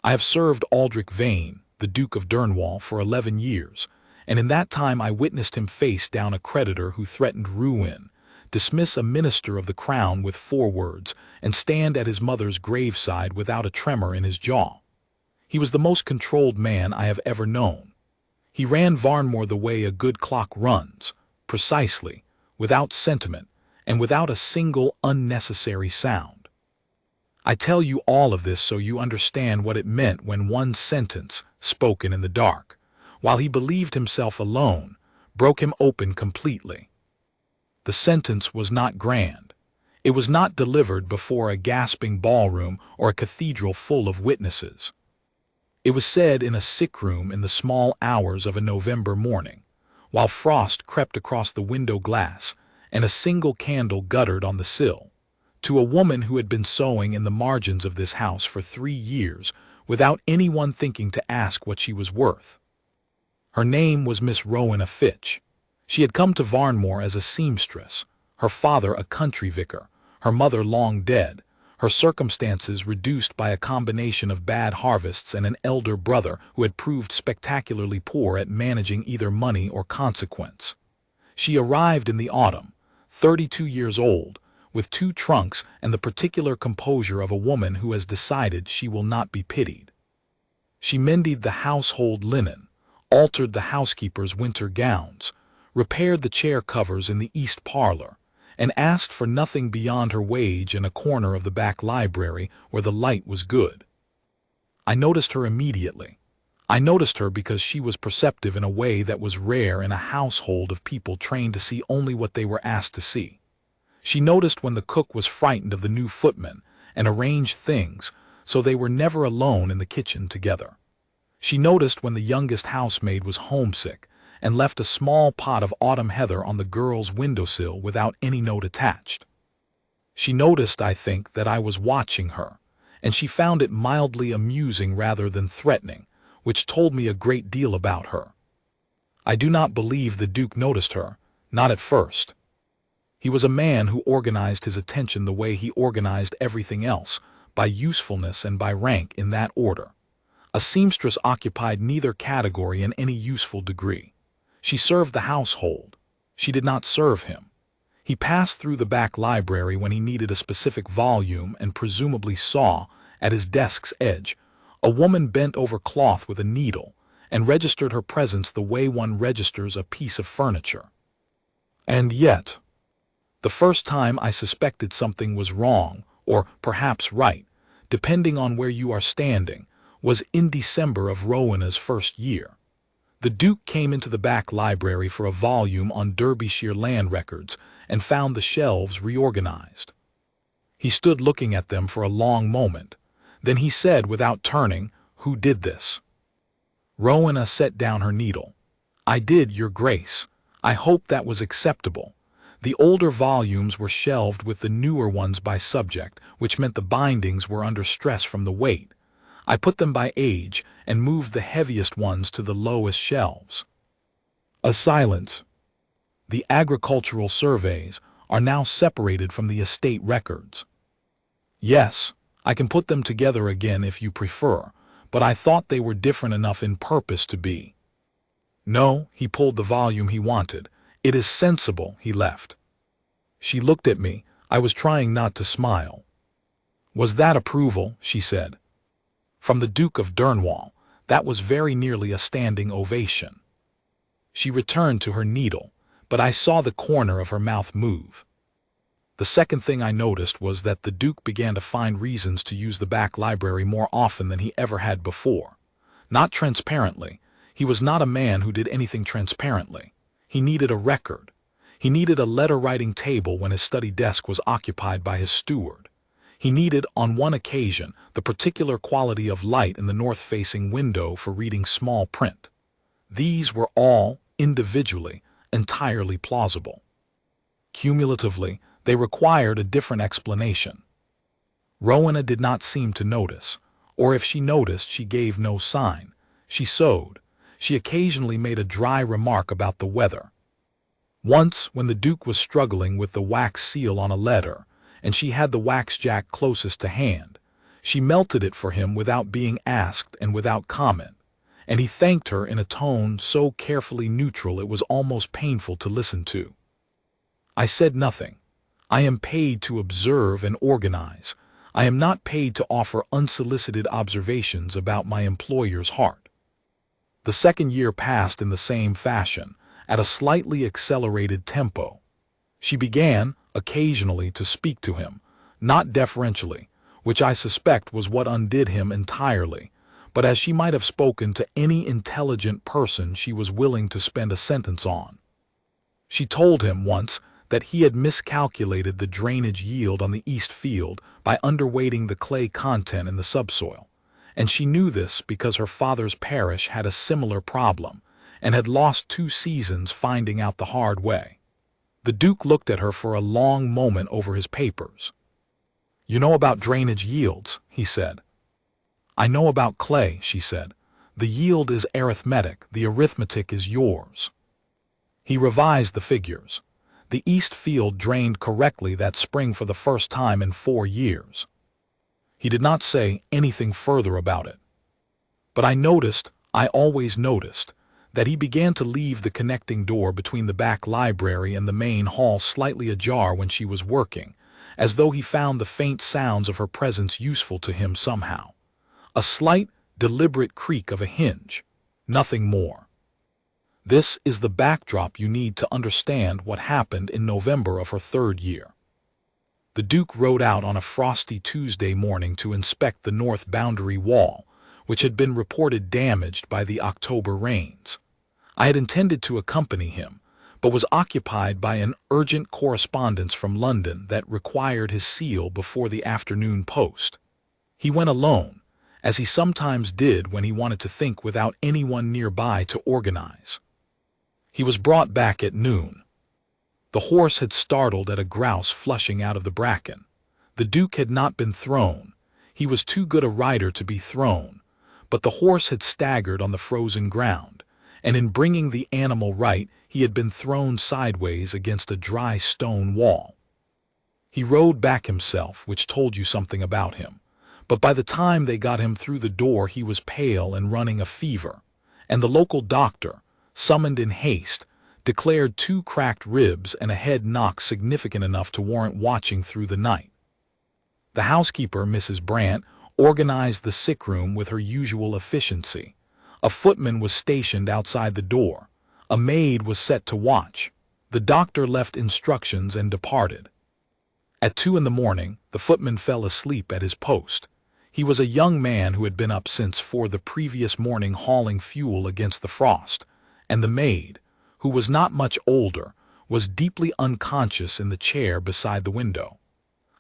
I have served Aldrich Vane, the Duke of Durnwall, for 11 years, and in that time I witnessed him face down a creditor who threatened ruin, dismiss a minister of the crown with 4 words, and stand at his mother's graveside without a tremor in his jaw. He was the most controlled man I have ever known. He ran Varnmore the way a good clock runs, precisely, without sentiment, and without a single unnecessary sound. I tell you all of this so you understand what it meant when one sentence, spoken in the dark, while he believed himself alone, broke him open completely. The sentence was not grand. It was not delivered before a gasping ballroom or a cathedral full of witnesses. It was said in a sick room in the small hours of a November morning, while frost crept across the window glass and a single candle guttered on the sill, to a woman who had been sewing in the margins of this house for 3 years without anyone thinking to ask what she was worth. Her name was Miss Rowena Fitch. She had come to Varnmore as a seamstress, her father a country vicar, her mother long dead, her circumstances reduced by a combination of bad harvests and an elder brother who had proved spectacularly poor at managing either money or consequence. She arrived in the autumn, 32 years old, with 2 trunks and the particular composure of a woman who has decided she will not be pitied. She mended the household linen, altered the housekeeper's winter gowns, repaired the chair covers in the east parlor, and asked for nothing beyond her wage in a corner of the back library where the light was good. I noticed her immediately. I noticed her because she was perceptive in a way that was rare in a household of people trained to see only what they were asked to see. She noticed when the cook was frightened of the new footman and arranged things so they were never alone in the kitchen together. She noticed when the youngest housemaid was homesick and left a small pot of autumn heather on the girl's windowsill without any note attached. She noticed, I think, that I was watching her, and she found it mildly amusing rather than threatening, which told me a great deal about her. I do not believe the Duke noticed her, not at first. He was a man who organized his attention the way he organized everything else, by usefulness and by rank in that order. A seamstress occupied neither category in any useful degree. She served the household. She did not serve him. He passed through the back library when he needed a specific volume and presumably saw, at his desk's edge, a woman bent over cloth with a needle, and registered her presence the way one registers a piece of furniture. And yet, the first time I suspected something was wrong, or perhaps right, depending on where you are standing, was in December of Rowena's first year. The Duke came into the back library for a volume on Derbyshire land records and found the shelves reorganized. He stood looking at them for a long moment. Then he said without turning, "Who did this?" Rowena set down her needle. "I did, Your Grace. I hope that was acceptable." The older volumes were shelved with the newer ones by subject, which meant the bindings were under stress from the weight. I put them by age and moved the heaviest ones to the lowest shelves. A silence. The agricultural surveys are now separated from the estate records. Yes, I can put them together again if you prefer, but I thought they were different enough in purpose to be. No, he pulled the volume he wanted. It is sensible, he left. She looked at me. I was trying not to smile. Was that approval? She said. From the Duke of Durnwall, that was very nearly a standing ovation. She returned to her needle, but I saw the corner of her mouth move. The second thing I noticed was that the Duke began to find reasons to use the back library more often than he ever had before. Not transparently. He was not a man who did anything transparently. He needed a record. He needed a letter-writing table when his study desk was occupied by his steward. He needed, on one occasion, the particular quality of light in the north-facing window for reading small print. These were all, individually, entirely plausible. Cumulatively, they required a different explanation. Rowena did not seem to notice, or if she noticed, she gave no sign. She sewed. She occasionally made a dry remark about the weather. Once, when the Duke was struggling with the wax seal on a letter, and she had the wax jack closest to hand, She melted it for him without being asked and without comment, and he thanked her in a tone so carefully neutral it was almost painful to listen to. I said nothing. I am paid to observe and organize. I am not paid to offer unsolicited observations about my employer's heart. The second year passed in the same fashion, at a slightly accelerated tempo. She began, occasionally, to speak to him, not deferentially, which I suspect was what undid him entirely, but as she might have spoken to any intelligent person she was willing to spend a sentence on. She told him once that he had miscalculated the drainage yield on the east field by underweighting the clay content in the subsoil, and she knew this because her father's parish had a similar problem and had lost 2 seasons finding out the hard way. The Duke looked at her for a long moment over his papers. "You know about drainage yields," he said. "I know about clay," she said. "The yield is arithmetic, the arithmetic is yours." He revised the figures. The east field drained correctly that spring for the first time in 4 years. He did not say anything further about it. But I always noticed, that he began to leave the connecting door between the back library and the main hall slightly ajar when she was working, as though he found the faint sounds of her presence useful to him somehow. A slight, deliberate creak of a hinge, nothing more. This is the backdrop you need to understand what happened in November of her 3rd year. The Duke rode out on a frosty Tuesday morning to inspect the north boundary wall, which had been reported damaged by the October rains. I had intended to accompany him, but was occupied by an urgent correspondence from London that required his seal before the afternoon post. He went alone, as he sometimes did when he wanted to think without anyone nearby to organize. He was brought back at noon. The horse had startled at a grouse flushing out of the bracken. The Duke had not been thrown. He was too good a rider to be thrown, but the horse had staggered on the frozen ground, and in bringing the animal right, he had been thrown sideways against a dry stone wall. He rode back himself, which told you something about him, but by the time they got him through the door he was pale and running a fever, and the local doctor, summoned in haste, declared 2 cracked ribs and a head knock significant enough to warrant watching through the night. The housekeeper, Mrs. Brant, organized the sick room with her usual efficiency. A footman was stationed outside the door. A maid was set to watch. The doctor left instructions and departed. At 2 in the morning, the footman fell asleep at his post. He was a young man who had been up since 4 the previous morning hauling fuel against the frost, and the maid, who was not much older, was deeply unconscious in the chair beside the window.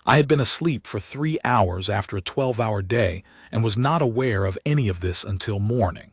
I had been asleep for 3 hours after a 12-hour day and was not aware of any of this until morning.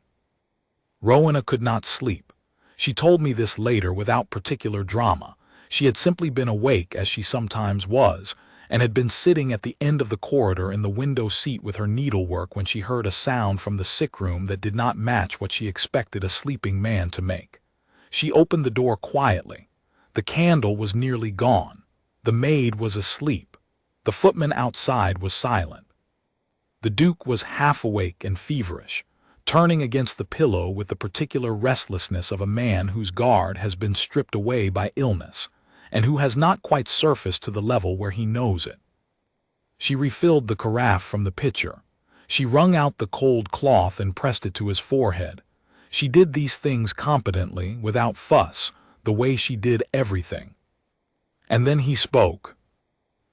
Rowena could not sleep. She told me this later without particular drama. She had simply been awake, as she sometimes was, and had been sitting at the end of the corridor in the window seat with her needlework when she heard a sound from the sick room that did not match what she expected a sleeping man to make. She opened the door quietly. The candle was nearly gone. The maid was asleep. The footman outside was silent. The Duke was half awake and feverish, turning against the pillow with the particular restlessness of a man whose guard has been stripped away by illness, and who has not quite surfaced to the level where he knows it. She refilled the carafe from the pitcher. She wrung out the cold cloth and pressed it to his forehead. She did these things competently, without fuss, the way she did everything. And then he spoke.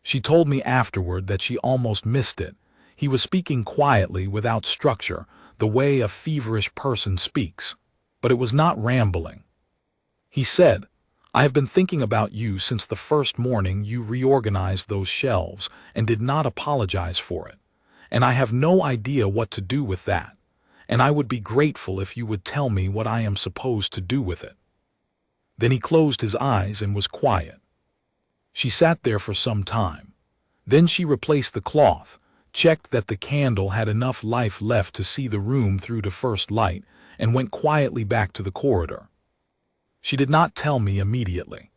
She told me afterward that she almost missed it. He was speaking quietly, without structure, the way a feverish person speaks, but it was not rambling. He said, "I have been thinking about you since the first morning you reorganized those shelves and did not apologize for it, and I have no idea what to do with that, and I would be grateful if you would tell me what I am supposed to do with it." Then he closed his eyes and was quiet. She sat there for some time. Then she replaced the cloth, checked that the candle had enough life left to see the room through to first light, and went quietly back to the corridor. She did not tell me immediately.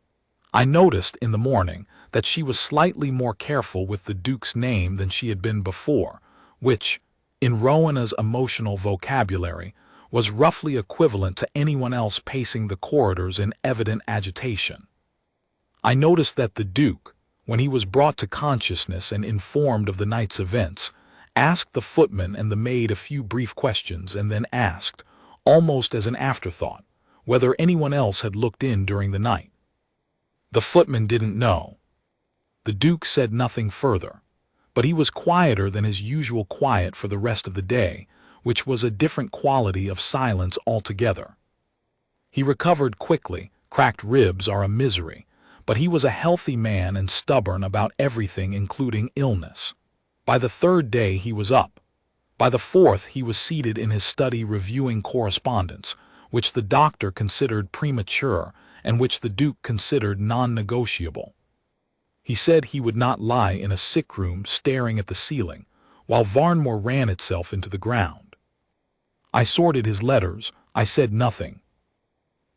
I noticed in the morning that she was slightly more careful with the Duke's name than she had been before, which, in Rowena's emotional vocabulary, was roughly equivalent to anyone else pacing the corridors in evident agitation. I noticed that the Duke, when he was brought to consciousness and informed of the night's events, asked the footman and the maid a few brief questions and then asked, almost as an afterthought, whether anyone else had looked in during the night. The footman didn't know. The Duke said nothing further, but he was quieter than his usual quiet for the rest of the day, which was a different quality of silence altogether. He recovered quickly. Cracked ribs are a misery, but he was a healthy man and stubborn about everything, including illness. By the third day he was up. By the fourth he was seated in his study reviewing correspondence, which the doctor considered premature and which the Duke considered non-negotiable. He said he would not lie in a sick room staring at the ceiling, while Varnmore ran itself into the ground. I sorted his letters. I said nothing.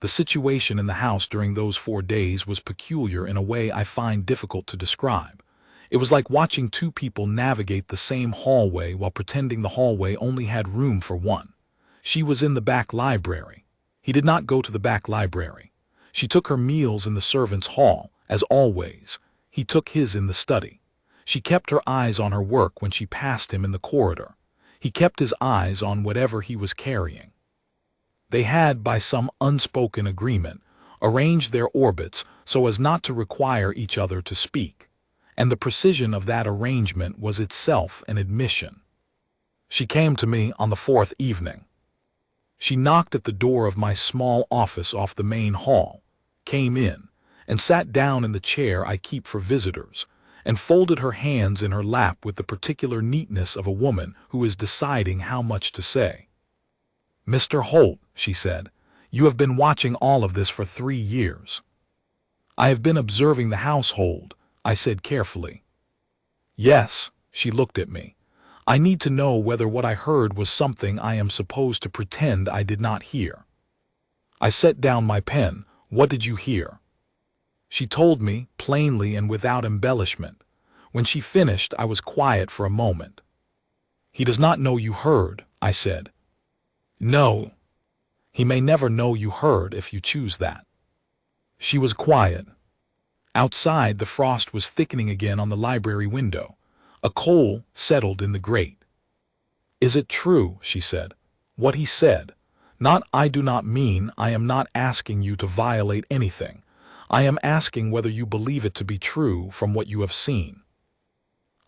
The situation in the house during those 4 days was peculiar in a way I find difficult to describe. It was like watching two people navigate the same hallway while pretending the hallway only had room for one. She was in the back library. He did not go to the back library. She took her meals in the servants' hall, as always. He took his in the study. She kept her eyes on her work when she passed him in the corridor. He kept his eyes on whatever he was carrying. They had, by some unspoken agreement, arranged their orbits so as not to require each other to speak, and the precision of that arrangement was itself an admission. She came to me on the 4th evening. She knocked at the door of my small office off the main hall, came in, and sat down in the chair I keep for visitors, and folded her hands in her lap with the particular neatness of a woman who is deciding how much to say. "Mr. Holt," she said, "you have been watching all of this for 3 years." "I have been observing the household," I said carefully. "Yes," she looked at me. "I need to know whether what I heard was something I am supposed to pretend I did not hear." I set down my pen. "What did you hear?" She told me, plainly and without embellishment. When she finished, I was quiet for a moment. "He does not know you heard," I said. "No. He may never know you heard if you choose that." She was quiet. Outside, the frost was thickening again on the library window. A coal settled in the grate. "Is it true," she said, "what he said? Not I do not mean, I am not asking you to violate anything. I am asking whether you believe it to be true from what you have seen."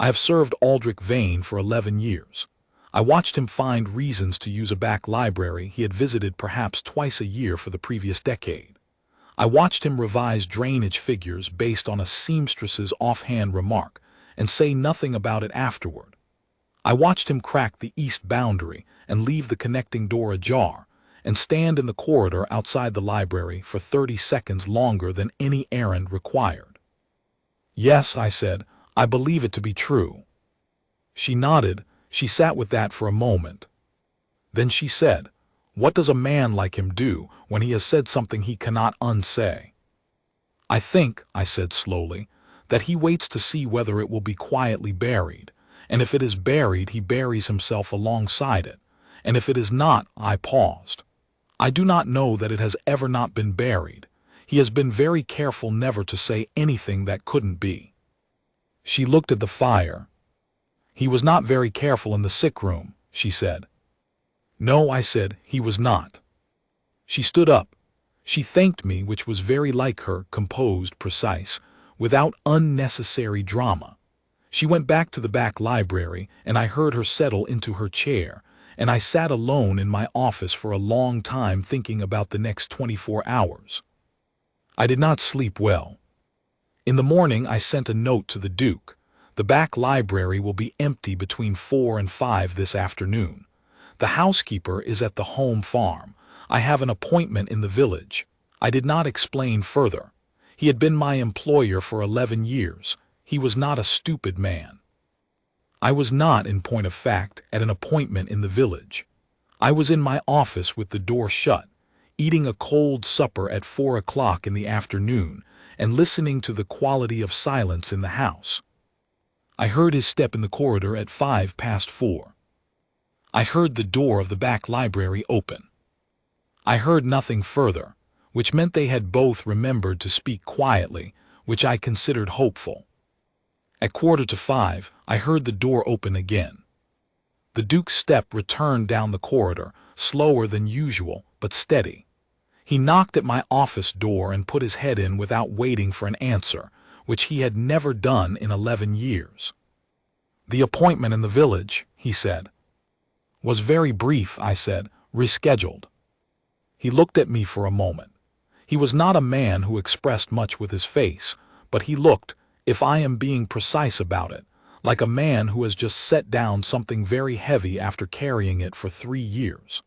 I have served Aldrich Vane for 11 years. I watched him find reasons to use a back library he had visited perhaps twice a year for the previous decade. I watched him revise drainage figures based on a seamstress's offhand remark and say nothing about it afterward. I watched him crack the east boundary and leave the connecting door ajar, and stand in the corridor outside the library for 30 seconds longer than any errand required. "Yes," I said, "I believe it to be true." She nodded. She sat with that for a moment. Then she said, "What does a man like him do when he has said something he cannot unsay?" "I think," I said slowly, "that he waits to see whether it will be quietly buried, and if it is buried he buries himself alongside it, and if it is not." I paused. "I do not know that it has ever not been buried. He has been very careful never to say anything that couldn't be." She looked at the fire. "He was not very careful in the sick room," she said. "No," I said, "he was not." She stood up. She thanked me, which was very like her, composed, precise, without unnecessary drama. She went back to the back library, and I heard her settle into her chair, and I sat alone in my office for a long time thinking about the next 24 hours. I did not sleep well. In the morning I sent a note to the Duke. "The back library will be empty between 4 and 5 this afternoon. The housekeeper is at the home farm. I have an appointment in the village." I did not explain further. He had been my employer for 11 years. He was not a stupid man. I was not, in point of fact, at an appointment in the village. I was in my office with the door shut, eating a cold supper at 4 o'clock in the afternoon, and listening to the quality of silence in the house. I heard his step in the corridor at 4:05. I heard the door of the back library open. I heard nothing further, which meant they had both remembered to speak quietly, which I considered hopeful. At 4:45, I heard the door open again. The Duke's step returned down the corridor, slower than usual, but steady. He knocked at my office door and put his head in without waiting for an answer, which he had never done in 11 years. "The appointment in the village," he said. "Was very brief," I said, "rescheduled." He looked at me for a moment. He was not a man who expressed much with his face, but he looked, if I am being precise about it, like a man who has just set down something very heavy after carrying it for 3 years.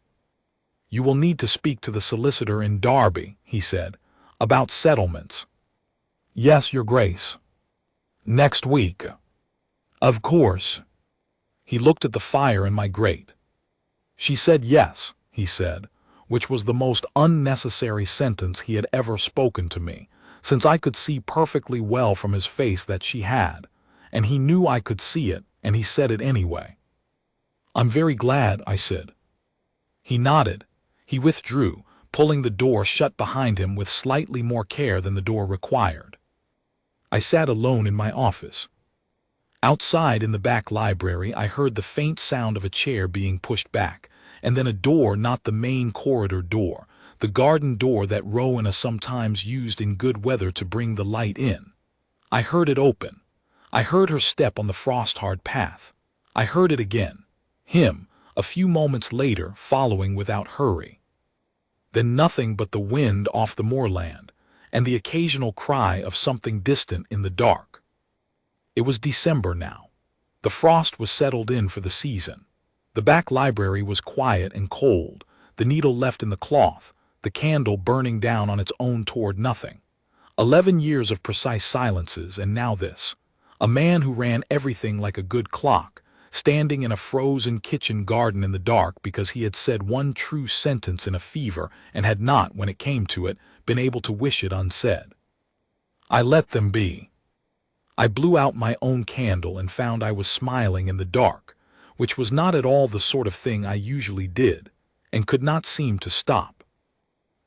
"You will need to speak to the solicitor in Derby," he said, "about settlements." "Yes, Your Grace." "Next week." "Of course." He looked at the fire in my grate. "She said yes," he said, which was the most unnecessary sentence he had ever spoken to me, since I could see perfectly well from his face that she had, and he knew I could see it, and he said it anyway. "I'm very glad," I said. He nodded. He withdrew, pulling the door shut behind him with slightly more care than the door required. I sat alone in my office. Outside in the back library I heard the faint sound of a chair being pushed back, and then a door, not the main corridor door, the garden door that Rowena sometimes used in good weather to bring the light in. I heard it open. I heard her step on the frost-hard path. I heard it again. Him, a few moments later, following without hurry. Then nothing but the wind off the moorland, and the occasional cry of something distant in the dark. It was December now. The frost was settled in for the season. The back library was quiet and cold, the needle left in the cloth, the candle burning down on its own toward nothing. 11 years of precise silences, and now this. A man who ran everything like a good clock, standing in a frozen kitchen garden in the dark because he had said one true sentence in a fever and had not, when it came to it, been able to wish it unsaid. I let them be. I blew out my own candle and found I was smiling in the dark, which was not at all the sort of thing I usually did, and could not seem to stop.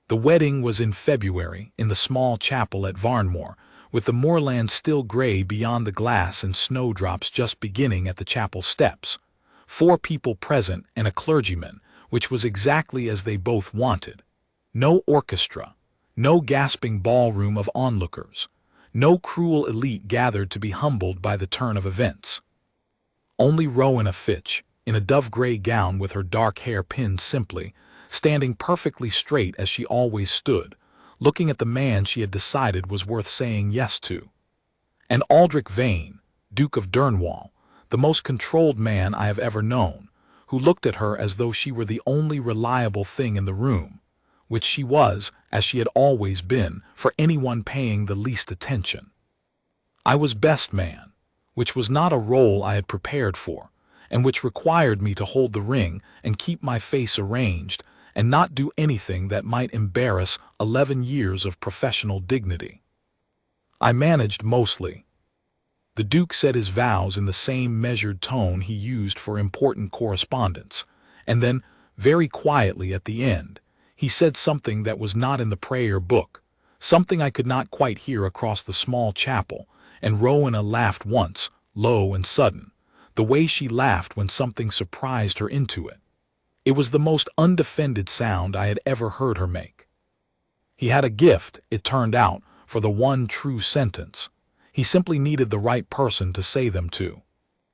The wedding was in February, in the small chapel at Durnwall, with the moorland still gray beyond the glass and snowdrops just beginning at the chapel steps. 4 people present and a clergyman, which was exactly as they both wanted. No orchestra, no gasping ballroom of onlookers, no cruel elite gathered to be humbled by the turn of events. Only Rowena Fitch, in a dove-gray gown with her dark hair pinned simply, standing perfectly straight as she always stood, looking at the man she had decided was worth saying yes to. And Aldrich Vane, Duke of Durnwall, the most controlled man I have ever known, who looked at her as though she were the only reliable thing in the room, which she was, as she had always been, for anyone paying the least attention. I was best man, which was not a role I had prepared for, and which required me to hold the ring and keep my face arranged, and not do anything that might embarrass 11 years of professional dignity. I managed mostly. The Duke said his vows in the same measured tone he used for important correspondence, and then, very quietly at the end, he said something that was not in the prayer book, something I could not quite hear across the small chapel, and Rowena laughed once, low and sudden, the way she laughed when something surprised her into it. It was the most undefended sound I had ever heard her make. He had a gift, it turned out, for the one true sentence. He simply needed the right person to say them to.